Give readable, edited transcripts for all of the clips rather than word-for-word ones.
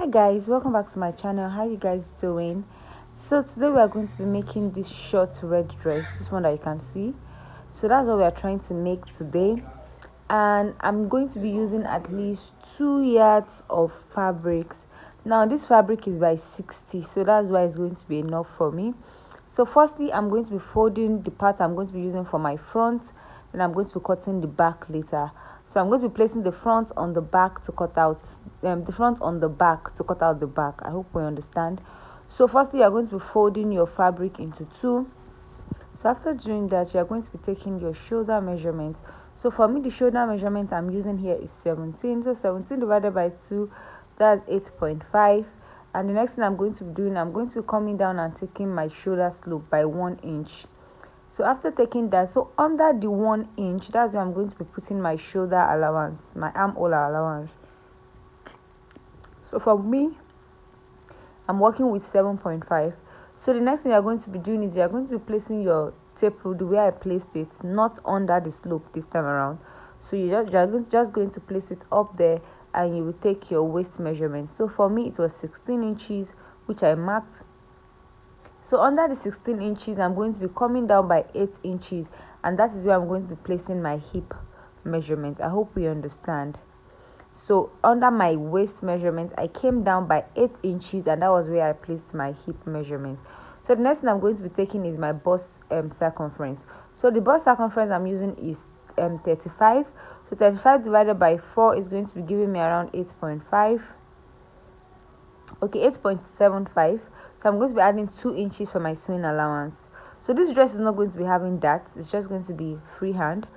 Hi guys, welcome back to my channel. How you guys doing? So today we are going to be making this short red dress, this one that you can see. So that's what we are trying to make today, and I'm going to be using at least 2 yards of fabrics. Now this fabric is by 60, so that's why it's going to be enough for me. So firstly, I'm going to be folding the part I'm going to be using for my front, then I'm going to be cutting the back later. So I'm going to be placing the front on the back to cut out the front on the back to cut out the back. I hope we understand. So firstly, you're going to be folding your fabric into two. So after doing that, you're going to be taking your shoulder measurement. So for me, the shoulder measurement I'm using here is 17. So 17 divided by 2, that's 8.5. And the next thing I'm going to be doing, I'm going to be coming down and taking my shoulder slope by 1 inch. So after taking that, so under the 1 inch, that's where I'm going to be putting my shoulder allowance, my armhole allowance. So for me, I'm working with 7.5. So the next thing you're going to be doing is you're going to be placing your tape rule the way I placed it, not under the slope this time around. So you're just going to place it up there, and you will take your waist measurement. So for me, it was 16 inches, which I marked. So under the 16 inches, I'm going to be coming down by 8 inches, and that is where I'm going to be placing my hip measurement. I hope you understand. So under my waist measurement, I came down by 8 inches, and that was where I placed my hip measurement. So the next thing I'm going to be taking is my bust circumference. So the bust circumference I'm using is 35. So 35 divided by 4 is going to be giving me around 8.5. Okay, 8.75. So I'm going to be adding 2 inches for my sewing allowance. So this dress is not going to be having that, it's just going to be freehand.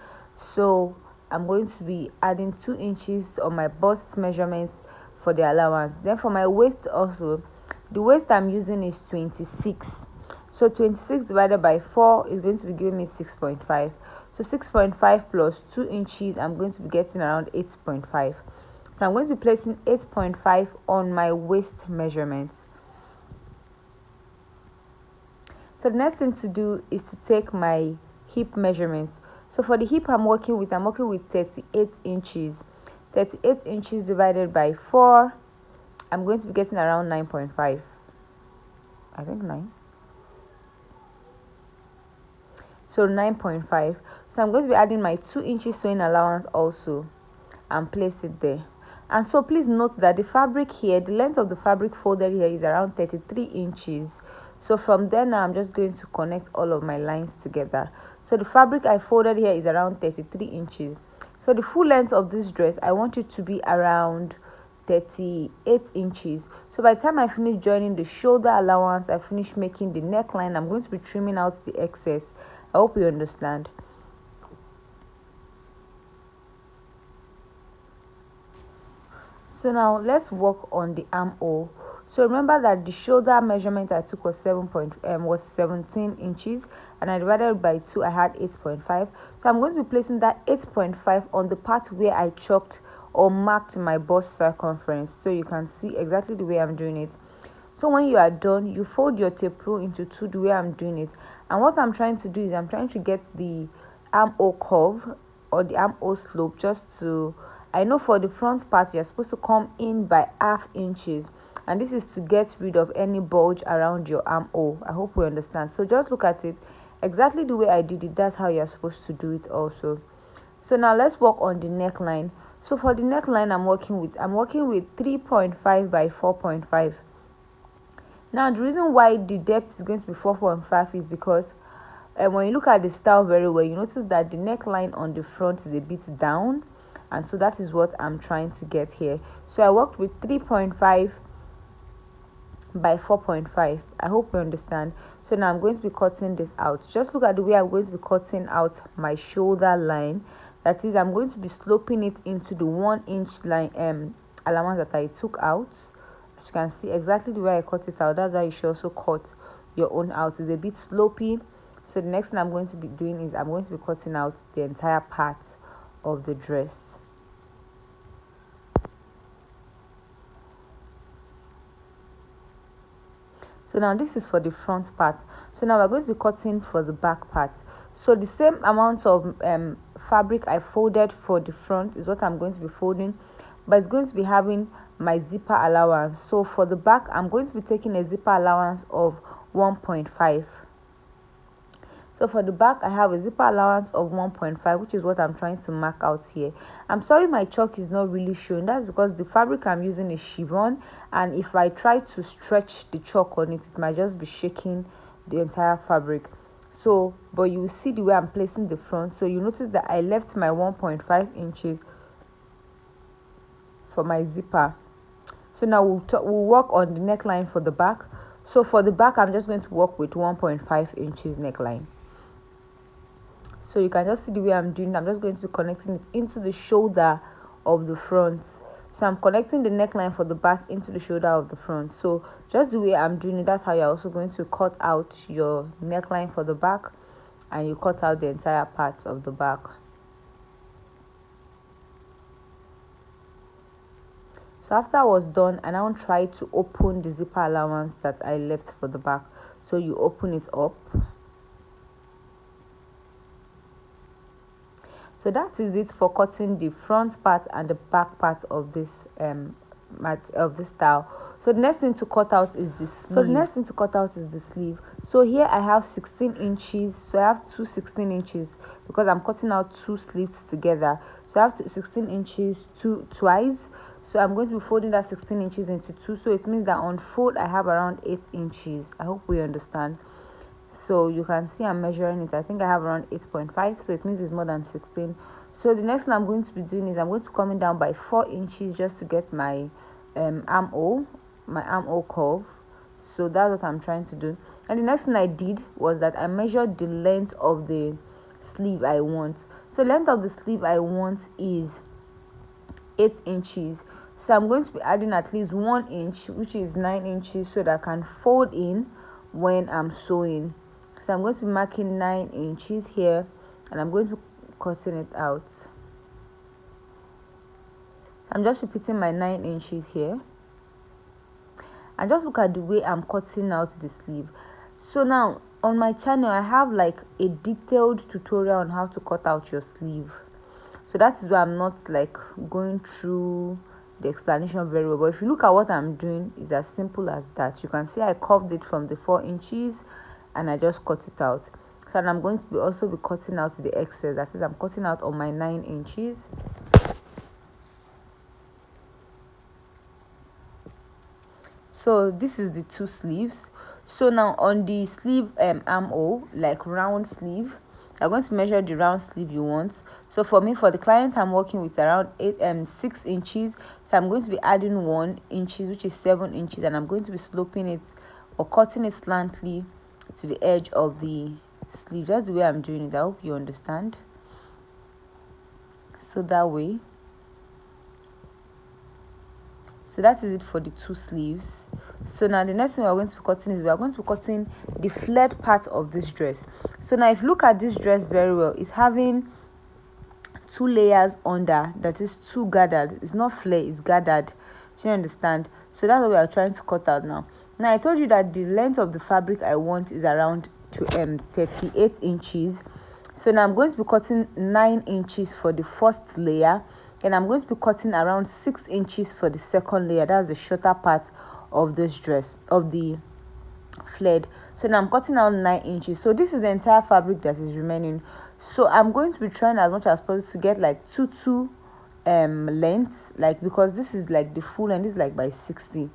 So I'm going to be adding 2 inches on my bust measurements for the allowance. Then for my waist also, the waist I'm using is 26. So 26 divided by 4 is going to be giving me 6.5. So 6.5 plus 2 inches, I'm going to be getting around 8.5. So I'm going to be placing 8.5 on my waist measurements. So the next thing to do is to take my hip measurements. So for the hip I'm working with 38 inches. 38 inches divided by 4, I'm going to be getting around 9.5. I think 9. So 9.5. So I'm going to be adding my 2 inches sewing allowance also and place it there. And so please note that the fabric here, the length of the fabric folded here is around 33 inches. So from there now, I'm just going to connect all of my lines together. So the fabric I folded here is around 33 inches. So the full length of this dress, I want it to be around 38 inches. So by the time I finish joining the shoulder allowance, I finish making the neckline, I'm going to be trimming out the excess. I hope you understand. So now let's work on the armhole. So remember that the shoulder measurement I took was 17 inches, and I divided by 2, I had 8.5. So I'm going to be placing that 8.5 on the part where I chopped or marked my bust circumference, so you can see exactly the way I'm doing it. So when you are done, you fold your tape rule into 2 the way I'm doing it. And what I'm trying to do is I'm trying to get the armhole curve or the armhole slope, just to, I know for the front part you're supposed to come in by ½ inches, and this is to get rid of any bulge around your armhole. I hope we understand. So just look at it exactly the way I did it. That's how you're supposed to do it also. So now let's work on the neckline. So for the neckline I'm working with 3.5 by 4.5. Now the reason why the depth is going to be 4.5 is because when you look at the style very well, you notice that the neckline on the front is a bit down, and so that is what I'm trying to get here. So I worked with 3.5 by 4.5. I hope you understand. So now I'm going to be cutting this out. Just look at the way I'm going to be cutting out my shoulder line. That is, I'm going to be sloping it into the 1 inch line allowance that I took out. As you can see, exactly the way I cut it out, that's how you should also cut your own out. It's a bit slopey. So the next thing I'm going to be doing is I'm going to be cutting out the entire part of the dress. So now this is for the front part. So now we're going to be cutting for the back part. So the same amount of fabric I folded for the front is what I'm going to be folding but it's going to be having my zipper allowance. So for the back, I'm going to be taking a zipper allowance of 1.5. So for the back, I have a zipper allowance of 1.5, which is what I'm trying to mark out here. I'm sorry my chalk is not really showing. That's because the fabric I'm using is chiffon, and if I try to stretch the chalk on it, it might just be shaking the entire fabric. So, but you will see the way I'm placing the front. So you notice that I left my 1.5 inches for my zipper. So now we'll work on the neckline for the back. So for the back, I'm just going to work with 1.5 inches neckline. So you can just see the way I'm doing it. I'm just going to be connecting it into the shoulder of the front. So I'm connecting the neckline for the back into the shoulder of the front. So just the way I'm doing it, that's how you're also going to cut out your neckline for the back, and you cut out the entire part of the back. So after I was done, I now tried to open the zipper allowance that I left for the back. So you open it up. So that is it for cutting the front part and the back part of this style. So the next thing to cut out is the sleeve. So here I have 16 inches. So I have two 16 inches because I'm cutting out two sleeves together. So I have 16 inches twice. So I'm going to be folding that 16 inches into two. So it means that on fold I have around 8 inches. I hope we understand. So you can see I'm measuring it. I think I have around 8.5, so it means it's more than 16. So the next thing I'm going to be doing is I'm going to be coming down by 4 inches just to get my armhole curve. So that's what I'm trying to do. And the next thing I did was that I measured the length of the sleeve I want. So length of the sleeve I want is 8 inches. So I'm going to be adding at least 1 inch, which is 9 inches, so that I can fold in when I'm sewing. So I'm going to be marking 9 inches here, and I'm going to be cutting it out. So I'm just repeating my 9 inches here, and just look at the way I'm cutting out the sleeve. So now on my channel I have like a detailed tutorial on how to cut out your sleeve. So that is why I'm not like going through the explanation very well, but if you look at what I'm doing, it's as simple as that. You can see I curved it from the 4 inches and I just cut it out. So I'm going to be also be cutting out the excess. That is, I'm cutting out on my 9 inches. So this is the two sleeves. So now on the sleeve armhole, like round sleeve, you're going to measure the round sleeve you want. So for me, for the client I'm working with, around 6 inches. So I'm going to be adding 1 inch, which is 7 inches, and I'm going to be sloping it or cutting it slantly to the edge of the sleeve. That's the way I'm doing it. I hope you understand. So that way. So that is it for the two sleeves. So now the next thing we're going to be cutting is we're going to be cutting the flared part of this dress. So now if you look at this dress very well, it's having 2 layers under, that is 2 gathered. It's not flare, it's gathered. Do you understand? So that's what we are trying to cut out now. Now I told you that the length of the fabric I want is around 38 inches. So now I'm going to be cutting 9 inches for the first layer, and I'm going to be cutting around 6 inches for the second layer. That's the shorter part of this dress, of the flared. So now I'm cutting out 9 inches. So this is the entire fabric that is remaining. So I'm going to be trying as much as possible to get like two lengths, like, because this is like the full and this is like by 60.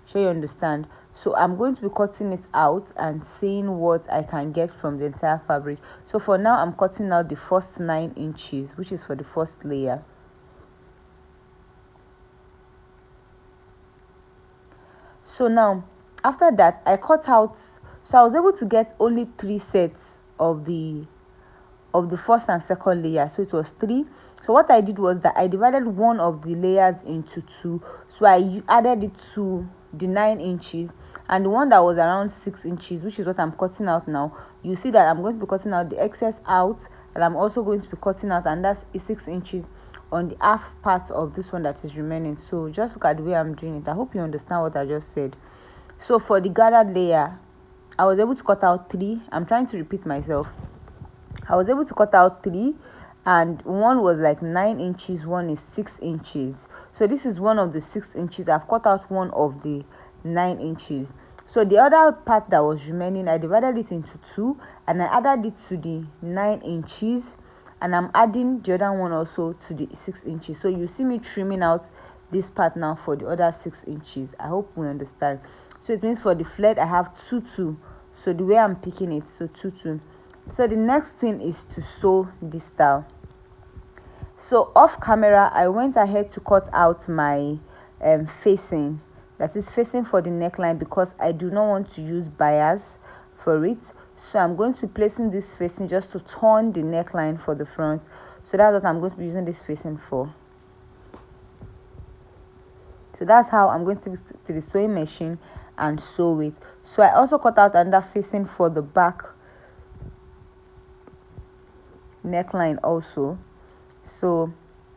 Sure you understand? So I'm going to be cutting it out and seeing what I can get from the entire fabric. So for now I'm cutting out the first 9 inches, which is for the first layer. So now after that I cut out, so I was able to get only 3 sets of the first and second layer. So it was 3. So what I did was that I divided one of the layers into 2. So I added it to the 9 inches, and the one that was around 6 inches, which is what I'm cutting out now, you see that I'm going to be cutting out the excess out, and I'm also going to be cutting out, and that's 6 inches on the half part of this one that is remaining. So just look at the way I'm doing it. I hope you understand what I just said. So for the gathered layer, I was able to cut out 3. I'm trying to repeat myself. I was able to cut out 3, and one was like 9 inches, one is 6 inches. So this is one of the 6 inches. I've cut out one of the 9 inches. So the other part that was remaining, I divided it into two and I added it to the 9 inches, and I'm adding the other one also to the 6 inches. So you see me trimming out this part now for the other 6 inches. I hope we understand. So it means for the flat I have 2 so the way I'm picking it, so 2 So the next thing is to sew this style. So off camera I went ahead to cut out my facing, that is facing for the neckline, because I do not want to use bias for it. So I'm going to be placing this facing just to turn the neckline for the front. So that's what I'm going to be using this facing for. So that's how I'm going to the sewing machine and sew it. So I also cut out another facing for the back neckline also. So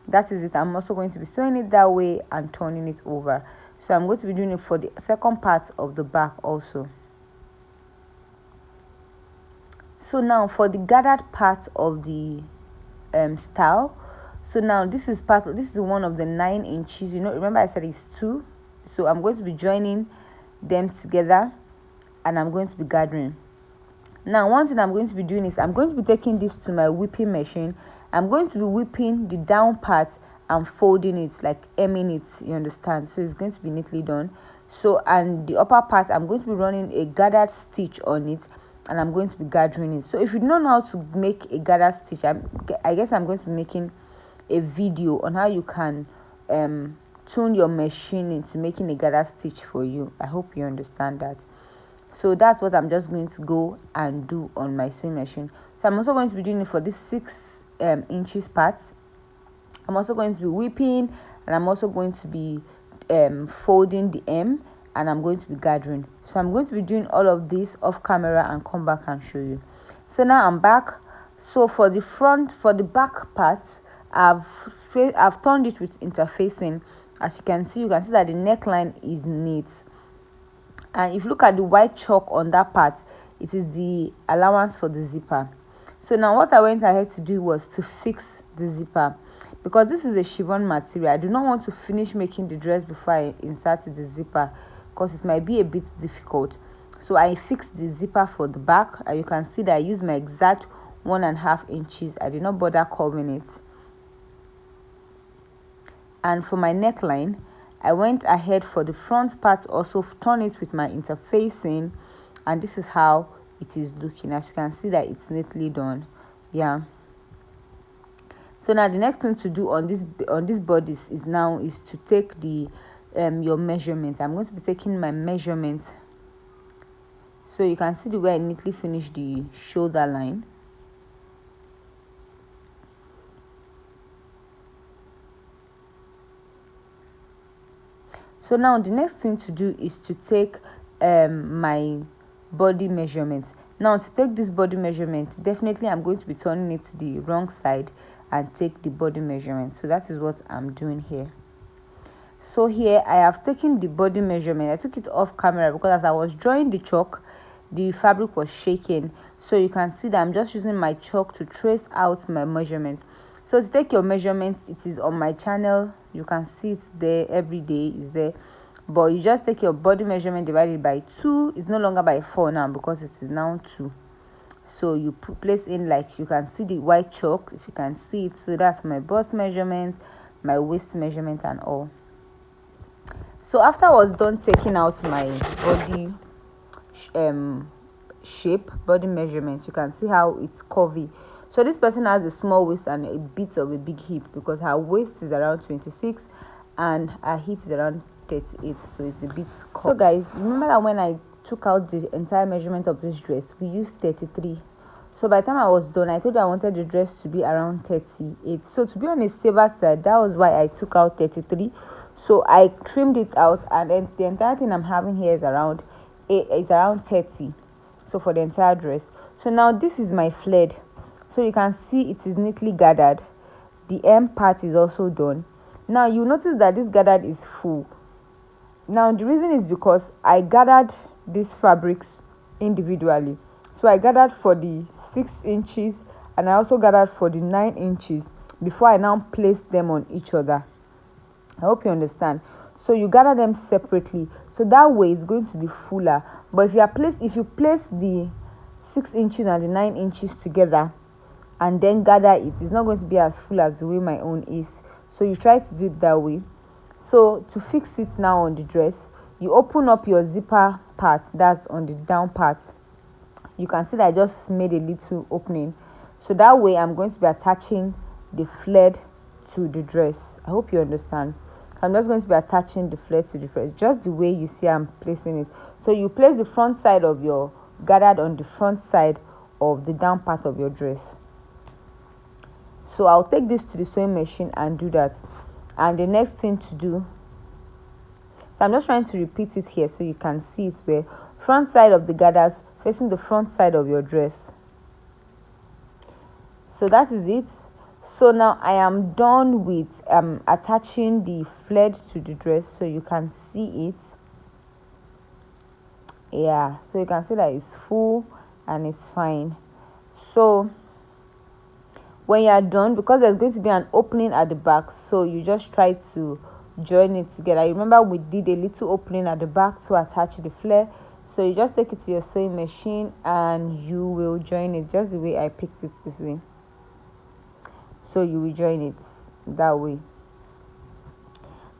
that is it. I'm also going to be sewing it that way and turning it over. So I'm going to be doing it for the second part of the back also. So now for the gathered part of the style, so now this is one of the 9 inches. You know, remember I said it's 2, so I'm going to be joining them together and I'm going to be gathering. Now one thing I'm going to be doing is I'm going to be taking this to my whipping machine. I'm going to be whipping the down part and folding it, like hemming it, you understand? So it's going to be neatly done. So, and the upper part I'm going to be running a gathered stitch on it and I'm going to be gathering it. So if you don't know how to make a gathered stitch, I guess I'm going to be making a video on how you can tune your machine into making a gathered stitch for you. I hope you understand that. So that's what I'm just going to go and do on my sewing machine. So I'm also going to be doing it for this 6 inches part. I'm also going to be whipping and I'm also going to be folding the hem, and I'm going to be gathering. So I'm going to be doing all of this off camera and come back and show you. So now I'm back. So for the back part, I've turned it with interfacing. As you can see that the neckline is neat, and if you look at the white chalk on that part, it is the allowance for the zipper. So now what I went ahead to do was to fix the zipper, because this is a chiffon material. I do not want to finish making the dress before I insert the zipper, because it might be a bit difficult. So I fixed the zipper for the back, and you can see that I used my exact 1.5 inches. I did not bother curving it. And for my neckline, I went ahead for the front part, also turn it with my interfacing, and this is how it is looking. As you can see that it's neatly done. Yeah. So now the next thing to do on this bodice is to take the your measurements. I'm going to be taking my measurements. So you can see the way I neatly finished the shoulder line. So now the next thing to do is to take my body measurements. Now to take this body measurement, definitely I'm going to be turning it to the wrong side and take the body measurement. So that is what I'm doing here. So here I have taken the body measurement. I took it off camera because as I was drawing the chalk, the fabric was shaking. So you can see that I'm just using my chalk to trace out my measurements. So to take your measurements, it is on my channel. You can see it there, every day is there. But you just take your body measurement divided by 2. It's no longer by 4 now because it is now 2. So you place in, like you can see the white chalk, if you can see it. So that's my bust measurement, my waist measurement and all. So after I was done taking out my body shape, body measurement, you can see how it's curvy. So this person has a small waist and a bit of a big hip, because her waist is around 26 and her hip is around 38, so it's a bit curvy. So guys, remember that when I took out the entire measurement of this dress, we used 33. So by the time I was done, I told you I wanted the dress to be around 38. So to be on a safer side, that was why I took out 33. So I trimmed it out, and then the entire thing I'm having here is around 30. So for the entire dress. So now this is my flared. So you can see it is neatly gathered. The hem part is also done. Now you notice that this gathered is full. Now the reason is because I gathered these fabrics individually. So I gathered for the 6 inches and I also gathered for the 9 inches before I now place them on each other. I hope you understand. So you gather them separately, so that way it's going to be fuller. But if you place the 6 inches and the 9 inches together and then gather it, it's not going to be as full as the way my own is. So you try to do it that way. So to fix it now on the dress, you open up your zipper part, that's on the down part. You can see that I just made a little opening, so that way I'm going to be attaching the flare to the dress. I hope you understand. I'm just going to be attaching the flare to the dress just the way you see I'm placing it. So you place the front side of your gathered on the front side of the down part of your dress. So I'll take this to the sewing machine and do that. And the next thing to do, so I'm just trying to repeat it here so you can see it, where front side of the gathers facing the front side of your dress. So that is it. So now I am done with attaching the flare to the dress, so you can see it. Yeah, so you can see that it's full and it's fine. So when you are done, because there's going to be an opening at the back, so you just try to join it together. Remember we did a little opening at the back to attach the flare, so you just take it to your sewing machine and you will join it just the way I picked it this way. So you will join it that way.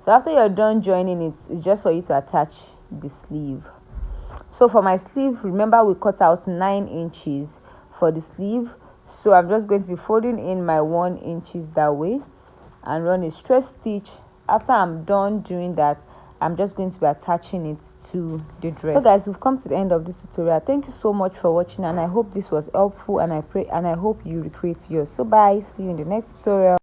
So after you're done joining it, it's just for you to attach the sleeve. So for my sleeve, remember we cut out 9 inches for the sleeve, so I'm just going to be folding in my 1 inches that way and run a straight stitch. After I'm done doing that, I'm just going to be attaching it to the dress. So guys, we've come to the end of this tutorial. Thank you so much for watching, and I hope this was helpful, and I hope you recreate yours. So bye, see you in the next tutorial.